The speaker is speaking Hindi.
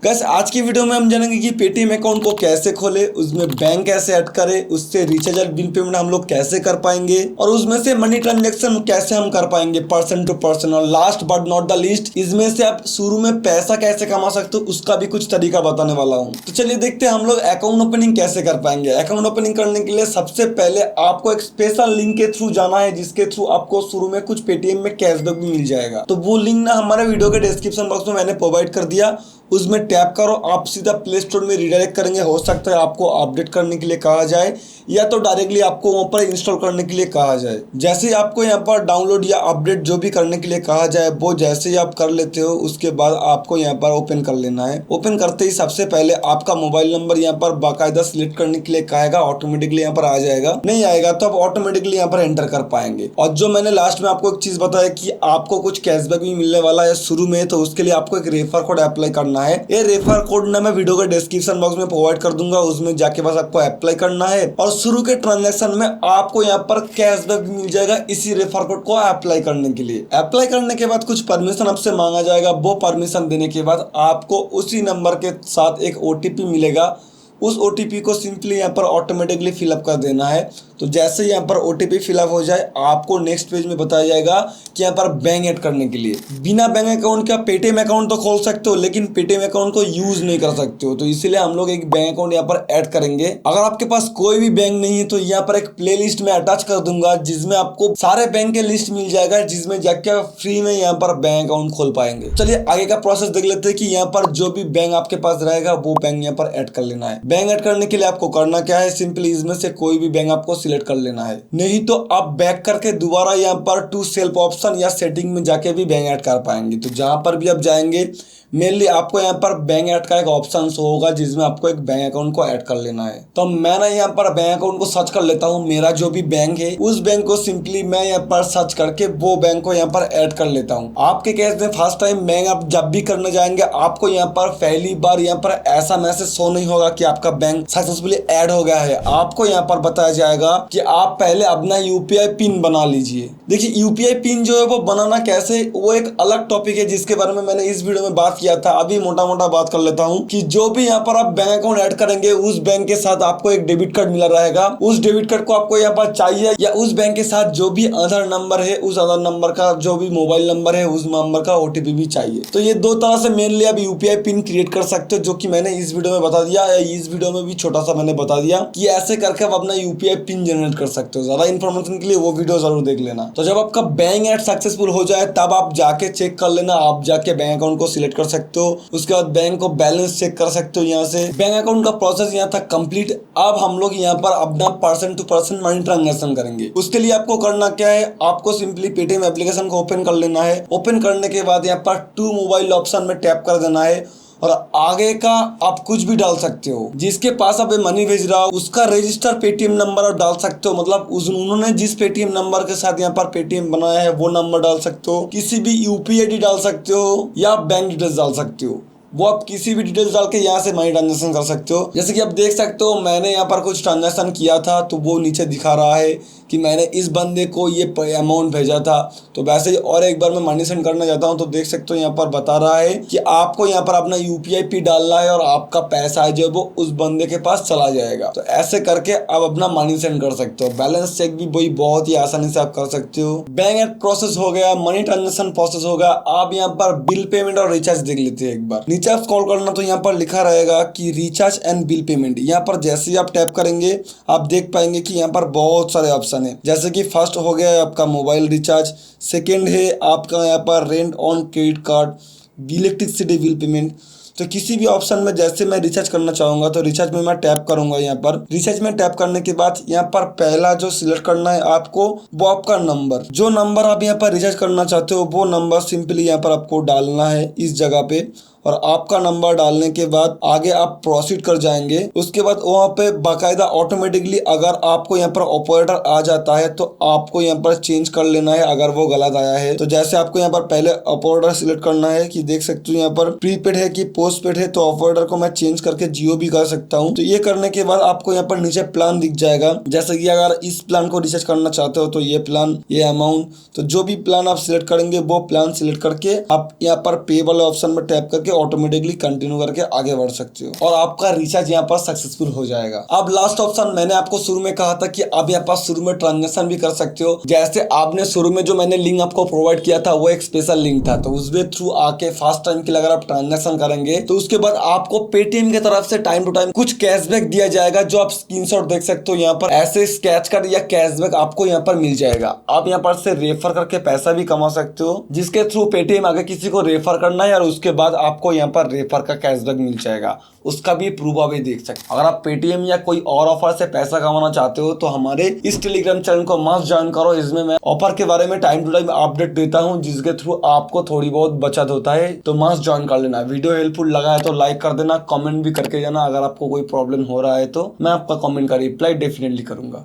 गाइस आज की वीडियो में हम जानेंगे कि पेटीएम अकाउंट को कैसे खोले, उसमें बैंक कैसे ऐड करें, उससे रिचार्ज और बिल पेमेंट हम लोग कैसे कर पाएंगे और उसमें से मनी ट्रांजैक्शन कैसे हम कर पाएंगे पर्सन टू पर्सन। और last but not the least, इसमें से आप शुरू में पैसा कैसे कमा सकते हो उसका भी कुछ तरीका बताने वाला हूँ। तो चलिए देखते हैं हम लोग अकाउंट ओपनिंग कैसे कर पाएंगे। अकाउंट ओपनिंग करने के लिए सबसे पहले आपको एक स्पेशल लिंक के थ्रू जाना है, जिसके थ्रू आपको शुरू में कुछ पेटीएम में कैशबैक भी मिल जाएगा। तो वो लिंक ना हमारे वीडियो के डिस्क्रिप्शन बॉक्स में मैंने प्रोवाइड कर दिया, उसमें टैप करो, आप सीधा प्ले स्टोर में रिडायरेक्ट करेंगे। हो सकता है आपको अपडेट करने के लिए कहा जाए या तो डायरेक्टली आपको वहाँ पर इंस्टॉल करने के लिए कहा जाए। जैसे ही आपको यहाँ पर डाउनलोड या अपडेट जो भी करने के लिए कहा जाए वो जैसे ही आप कर लेते हो, उसके बाद आपको यहाँ पर ओपन कर लेना है। ओपन करते ही सबसे पहले आपका मोबाइल नंबर यहाँ पर बाकायदा सिलेक्ट करने के लिए कहेगा, ऑटोमेटिकली यहाँ पर आ जाएगा। नहीं आएगा तो आप ऑटोमेटिकली यहाँ पर एंटर कर पाएंगे। और जो मैंने लास्ट में आपको एक चीज बताया कि आपको कुछ कैशबैक भी मिलने वाला है शुरू में, तो उसके लिए आपको एक रेफर कोड अप्लाई करना है। ये रेफर कोड ना मैं वीडियो के डिस्क्रिप्शन बॉक्स में प्रोवाइड कर दूंगा, उसमें जाके बस आपको अप्लाई करना है और शुरू के ट्रांजैक्शन में आपको यहाँ पर कैशबैक भी मिल जाएगा इसी रेफर कोड को अप्लाई करने के लिए। अप्लाई करने के बाद कुछ परमिशन आपसे मांगा जाएगा, वो परमिशन देने के बाद आपको उसी नंबर के साथ एक ओटीपी मिलेगा। उस ओटीपी को सिंपली यहाँ पर ऑटोमेटिकली फिलअप कर देना है। तो जैसे ही यहाँ पर ओटीपी फिलअप हो जाए आपको नेक्स्ट पेज में बताया जाएगा कि यहाँ पर बैंक ऐड करने के लिए बिना बैंक अकाउंट का पेटीएम अकाउंट तो खोल सकते हो, लेकिन पेटीएम अकाउंट को यूज नहीं कर सकते हो। तो इसीलिए हम लोग एक बैंक अकाउंट यहाँ पर ऐड करेंगे। अगर आपके पास कोई भी बैंक नहीं है तो यहाँ पर एक प्ले लिस्ट में अटैच कर दूंगा, जिसमें आपको सारे बैंक के लिस्ट मिल जाएगा, जिसमें जाके फ्री में यहाँ पर बैंक अकाउंट खोल पाएंगे। चलिए आगे का प्रोसेस देख लेते हैं कि यहाँ पर जो भी बैंक आपके पास रहेगा वो बैंक यहाँ पर ऐड कर लेना है। बैंक ऐड करने के लिए आपको करना क्या है, सिंपली इसमें से कोई भी बैंक आपको सिलेक्ट कर लेना है। नहीं तो आप बैक करके दोबारा यहाँ पर टू सेल्फ ऑप्शन या सेटिंग में जाके भी बैंक ऐड कर पाएंगे। तो जहां पर भी आप जाएंगे मेनली आपको यहाँ पर बैंक ऐड का एक ऑप्शन शो होगा, जिसमें आपको एक बैंक अकाउंट को ऐड कर लेना है। तो मैं ना यहाँ पर बैंक अकाउंट को सर्च कर लेता हूँ। मेरा जो भी बैंक है उस बैंक को सिंपली मैं यहाँ पर सर्च करके वो बैंक को यहाँ पर ऐड कर लेता हूँ। आपके केस में फर्स्ट टाइम बैंक आप जब भी करने जाएंगे आपको यहाँ पर पहली बार यहाँ पर ऐसा मैसेज शो नहीं होगा कि आपका बैंक सक्सेसफुली ऐड हो गया है। आपको यहाँ पर बताया जाएगा कि आप पहले अपना यूपीआई पिन बना लीजिए। देखिए यूपीआई पिन जो है वो बनाना कैसे, वो एक अलग टॉपिक है जिसके बारे में मैंने इस वीडियो में बात किया था। अभी मोटा मोटा बात कर लेता हूं कि जो भी यहाँ पर आप बैंक अकाउंट ऐड करेंगे उस बैंक के साथ आपको एक डेबिट कार्ड मिला रहेगा। उस डेबिट कार्ड को आपको यहाँ पर चाहिए, या उस बैंक के साथ जो भी आधार नंबर है उस आधार नंबर का जो भी मोबाइल नंबर है उस नंबर का ओटीपी भी चाहिए। तो ये दो तरह से मेनली आप यूपीआई पिन क्रिएट कर सकते हो, जो कि मैंने इस वीडियो में बता दिया। इस वीडियो में भी छोटा सा मैंने बता दिया कि ऐसे करके आप अपना यूपीआई पिन जनरेट कर सकते हो। ज्यादा इन्फॉर्मेशन के लिए वो वीडियो जरूर देख लेना। तो जब आपका बैंक ऐड सक्सेसफुल हो जाए तब आप जाके चेक कर लेना, आप जाके बैंक अकाउंट को सिलेक्ट कर सकते हो। उसके बाद बैंक को बैलेंस चेक कर सकते हो। यहाँ से बैंक अकाउंट का प्रोसेस यहाँ तक कंप्लीट। अब हम लोग यहाँ पर अपना person to person money transaction करेंगे। उसके लिए आपको करना क्या है, आपको सिंपली पेटीएम एप्लीकेशन को ओपन कर लेना है। ओपन करने के बाद यहाँ पर टू मोबाइल ऑप्शन में टैप कर देना है और आगे का आप कुछ भी डाल सकते हो। जिसके पास आप मनी भेज रहा हो उसका रजिस्टर पेटीएम नंबर आप डाल सकते हो, मतलब उन्होंने जिस पेटीएम नंबर के साथ यहाँ पर पेटीएम बनाया है वो नंबर डाल सकते हो। किसी भी यूपीआई आईडी डाल सकते हो या बैंक डिटेल्स डाल सकते हो। वो आप किसी भी डिटेल्स डाल के यहाँ से मनी ट्रांजैक्शन कर सकते हो। जैसे कि आप देख सकते हो मैंने यहाँ पर कुछ ट्रांजैक्शन किया था तो वो नीचे दिखा रहा है कि मैंने इस बंदे को ये अमाउंट भेजा था। तो वैसे ही और एक बार मैं मनी सेंड करना चाहता हूँ तो देख सकते हो यहाँ पर बता रहा है कि आपको यहाँ पर अपना यूपीआई पिन डालना है और आपका पैसा है जो वो उस बंदे के पास चला जाएगा। तो ऐसे करके आप अपना मनी सेंड कर सकते हो। बैलेंस चेक भी वही बहुत ही आसानी से आप कर सकते हो। बैंक ऐड प्रोसेस हो गया, मनी ट्रांजेक्शन प्रोसेस हो गया। आप यहाँ पर बिल पेमेंट और रिचार्ज देख लेते हैं एक बार। नीचे आप स्क्रॉल करना तो यहाँ पर लिखा रहेगा कि रिचार्ज एंड बिल पेमेंट। यहाँ पर जैसे ही आप टैप करेंगे आप देख पाएंगे कि यहाँ पर बहुत सारे ऑप्शन है। जैसे कि फर्स्ट हो गया आपका मोबाइल रिचार्ज, सेकंड है आपका यहाँ पर rent on credit card, electricity bill payment. तो किसी भी ऑप्शन में जैसे मैं रिचार्ज करना चाहूंगा तो रिचार्ज में मैं टैप करूंगा। यहाँ पर रिचार्ज में टैप करने के बाद यहाँ पर पहला जो सिलेक्ट करना है आपको वो आपका नंबर, जो नंबर आप यहाँ पर रिचार्ज करना चाहते हो वो नंबर सिंपली यहाँ पर आपको डालना है इस जगह पे। और आपका नंबर डालने के बाद आगे आप प्रोसीड कर जाएंगे। उसके बाद वहाँ पे बाकायदा ऑटोमेटिकली अगर आपको यहाँ पर ऑपरेटर आ जाता है तो आपको यहाँ पर चेंज कर लेना है अगर वो गलत आया है। तो जैसे आपको यहाँ पर पहले ऑपरेटर सिलेक्ट करना है कि देख सकते हो यहाँ पर प्रीपेड है कि पोस्ट पेड है, तो ऑपरेटर को मैं चेंज करके जियो भी कर सकता हूँ। तो ये करने के बाद आपको यहाँ पर नीचे प्लान दिख जाएगा। जैसे कि अगर इस प्लान को रिचार्ज करना चाहते हो तो ये प्लान, ये अमाउंट, तो जो भी प्लान आप सिलेक्ट करेंगे वो प्लान सिलेक्ट करके आप यहाँ पर पे वाले ऑप्शन में टैप करके ऑटोमेटिकली कंटिन्यू करके आगे बढ़ सकते हो और आपका रिचार्ज यहाँ पर सक्सेसफुल हो जाएगा। अब लास्ट ऑप्शन मैंने आपको शुरू में कहा था कि आप यहाँ पर शुरू में ट्रांजेक्शन भी कर सकते हो। जैसे आपने शुरू में जो मैंने लिंक आपको प्रोवाइड किया था वो एक स्पेशल लिंक था, तो उसके थ्रू आके फास्ट टाइम के लिए अगर आप ट्रांजेक्शन करेंगे तो उसके बाद आपको पेटीएम की तरफ से टाइम टू टाइम कुछ कैशबैक दिया जाएगा, जो आप स्क्रीनशॉट देख सकते हो यहाँ पर। ऐसे स्क्रैच कार्ड या कैशबैक आपको यहाँ पर मिल जाएगा। आप यहाँ पर से रेफर करके पैसा भी कमा सकते हो, जिसके थ्रू पेटीएम आगे किसी को रेफर करना है और उसके बाद आपको यहाँ पर रेफर का कैशबैक मिल जाएगा, उसका भी प्रूफ अभी देख सकते हो। अगर आप पेटीएम या कोई और ऑफर से पैसा कमाना चाहते हो तो हमारे इस टेलीग्राम चैनल को मस्ट ज्वाइन करो। इसमें मैं ऑफर के बारे में टाइम टू टाइम अपडेट देता हूं, जिसके थ्रू आपको थोड़ी बहुत बचत होता है, तो मस्ट ज्वाइन कर लेना। वीडियो हेल्पफुल लगा है तो लाइक कर देना, कमेंट भी करके जाना। अगर आपको कोई प्रॉब्लम हो रहा है तो मैं आपका कमेंट का रिप्लाई डेफिनेटली करूंगा।